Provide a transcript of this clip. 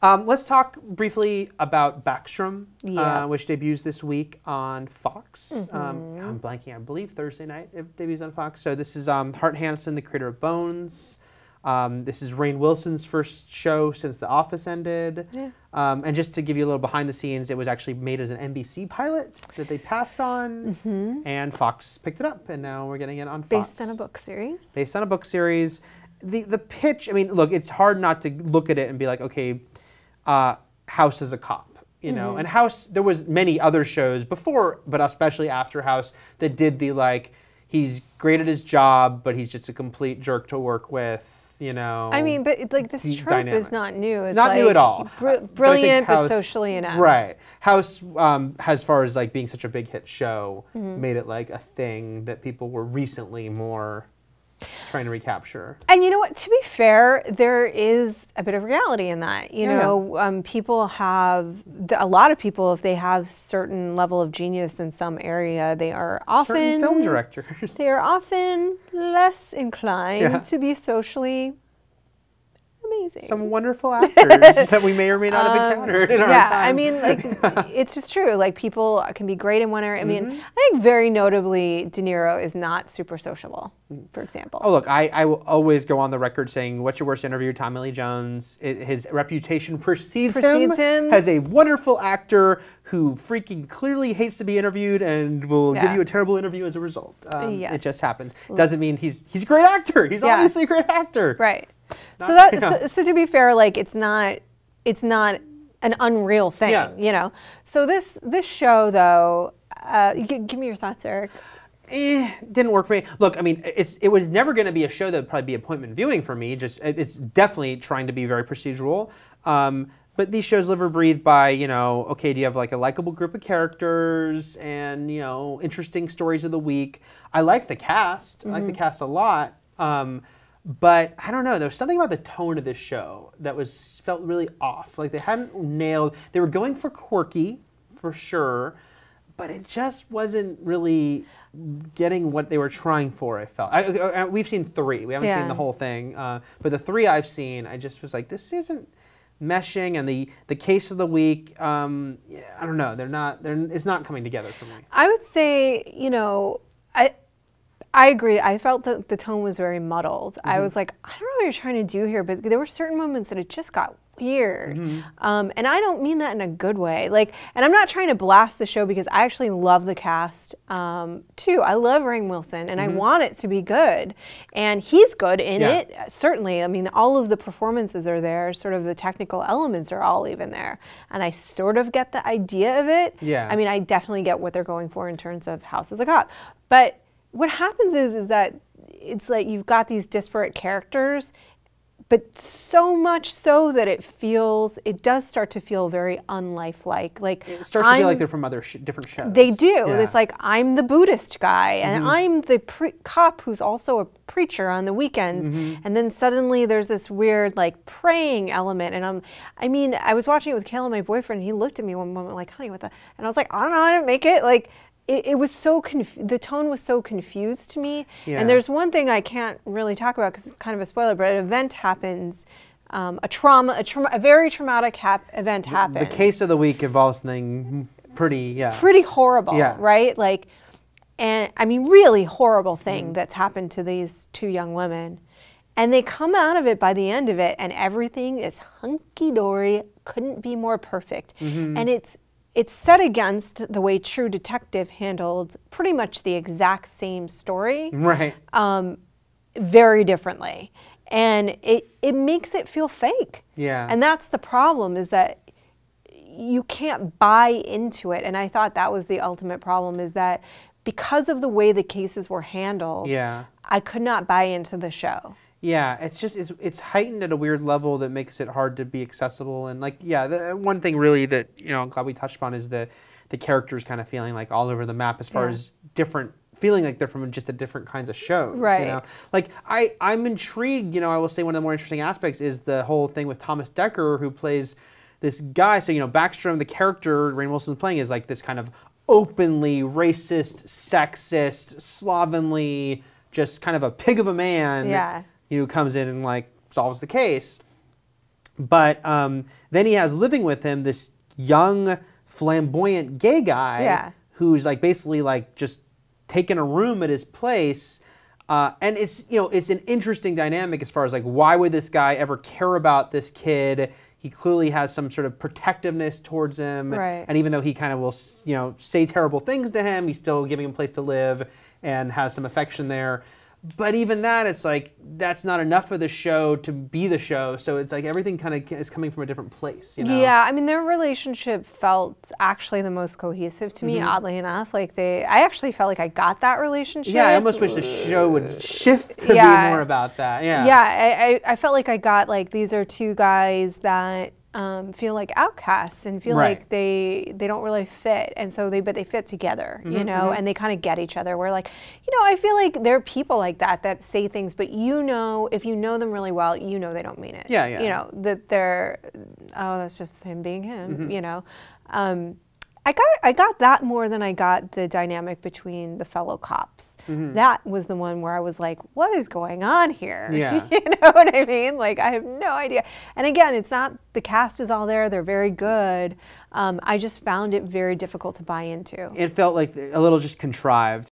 Let's talk briefly about Backstrom, which debuts this week on Fox. I'm blanking, I believe Thursday night it debuts on Fox. So this is Hart Hanson, the creator of Bones. This is Rainn Wilson's first show since The Office ended. Yeah. And just to give you a little behind the scenes, it was actually made as an NBC pilot that they passed on, and Fox picked it up, and now we're getting it on Fox. Based on a book series. Based on a book series. The pitch, I mean, look, it's hard not to look at it and be like, okay, House is a cop, you know, and House, there was many other shows before, but especially after House, that did the like, he's great at his job, but he's just a complete jerk to work with, you know. I mean, but like this trope is not new. It's not like new at all. Brilliant, but socially inept. Right. House, as far as like being such a big hit show, made it like a thing that people were recently more trying to recapture. And you know what, to be fair, there is a bit of reality in that. You know, people have, a lot of people, if they have certain level of genius in some area, they are often, certain film directors, they are often less inclined to be socially amazing. Some wonderful actors that we may or may not have encountered in our time. I mean, like, it's just true. Like, people can be great in one area. I mean, I think very notably, De Niro is not super sociable, for example. Oh, look, I will always go on the record saying, what's your worst interview? Tommy Lee Jones. His reputation precedes him. As a wonderful actor who freaking clearly hates to be interviewed and will give you a terrible interview as a result. It just happens. Doesn't mean he's a great actor. He's obviously a great actor. Right. So to be fair, like it's not an unreal thing, you know. So this show though, give me your thoughts, Eric. Didn't work for me. Look, I mean, it was never going to be a show that would probably be appointment viewing for me. Just it's definitely trying to be very procedural. But these shows live or breathe by, you know, okay, do you have like a likable group of characters and, you know, interesting stories of the week? I like the cast. I like the cast a lot. But I don't know, there was something about the tone of this show that felt really off. Like they hadn't nailed, they were going for quirky, for sure, but it just wasn't really getting what they were trying for, I felt. We've seen 3, we haven't seen the whole thing, but the 3 I've seen, I just was like, this isn't meshing, and the case of the week, I don't know, it's not coming together for me. I would say, you know, I agree. I felt that the tone was very muddled. I was like, I don't know what you're trying to do here, but there were certain moments that it just got weird. And I don't mean that in a good way. Like, and I'm not trying to blast the show because I actually love the cast too. I love Rainn Wilson and I want it to be good. And he's good in it, certainly. I mean, all of the performances are there, sort of the technical elements are all even there. And I sort of get the idea of it. Yeah. I mean, I definitely get what they're going for in terms of House as a Cop. But what happens is that it's like you've got these disparate characters, but so much so that it does start to feel very unlifelike. Like it starts to feel like they're from other different shows. They do. Yeah. It's like I'm the Buddhist guy, and I'm the cop who's also a preacher on the weekends, and then suddenly there's this weird like praying element. And I mean, I was watching it with Kayla, my boyfriend, and he looked at me one moment like, "Honey, what the?" And I was like, "I don't know, I didn't make it." Like. It was so the tone was so confused to me. Yeah. And there's one thing I can't really talk about because it's kind of a spoiler, but an event happens, a very traumatic event happens. The case of the week involves something pretty horrible, right? Like, and I mean, really horrible thing that's happened to these 2 young women. And they come out of it by the end of it, and everything is hunky-dory, couldn't be more perfect. And it's set against the way True Detective handled pretty much the exact same story, very differently, and it makes it feel fake. Yeah, and that's the problem, is that you can't buy into it. And I thought that was the ultimate problem, is that because of the way the cases were handled, I could not buy into the show. Yeah, it's just it's heightened at a weird level that makes it hard to be accessible. And like, the one thing really that, you know, I'm glad we touched upon is the characters kind of feeling like all over the map as far as feeling like they're from just a different kinds of shows. Right. You know? Like I'm intrigued. You know, I will say one of the more interesting aspects is the whole thing with Thomas Dekker, who plays this guy. So, you know, Backstrom, the character Rainn Wilson's playing, is like this kind of openly racist, sexist, slovenly, just kind of a pig of a man. Yeah. Who comes in and like solves the case. But then he has living with him this young, flamboyant gay guy who's like basically like just taking a room at his place. And it's, you know, it's an interesting dynamic as far as like, why would this guy ever care about this kid? He clearly has some sort of protectiveness towards him. Right. And even though he kind of will, you know, say terrible things to him, he's still giving him a place to live and has some affection there. But even that, it's like, that's not enough of the show to be the show. So it's like everything kind of is coming from a different place, you know? Yeah, I mean, their relationship felt actually the most cohesive to me, oddly enough. Like, I actually felt like I got that relationship. Yeah, I almost wish the show would shift to be more about that. Yeah. Yeah, I felt like I got, like, these are two guys that feel like outcasts and feel like they don't really fit, and so but they fit together, you know, and they kind of get each other. We're like, you know, I feel like there are people like that say things, but you know, if you know them really well, you know they don't mean it. Yeah, yeah. You know that they're, oh, that's just him being him. You know, I got that more than I got the dynamic between the fellow cops. That was the one where I was like, what is going on here? Yeah. You know what I mean? Like, I have no idea. And again, it's not, the cast is all there. They're very good. I just found it very difficult to buy into. It felt like a little just contrived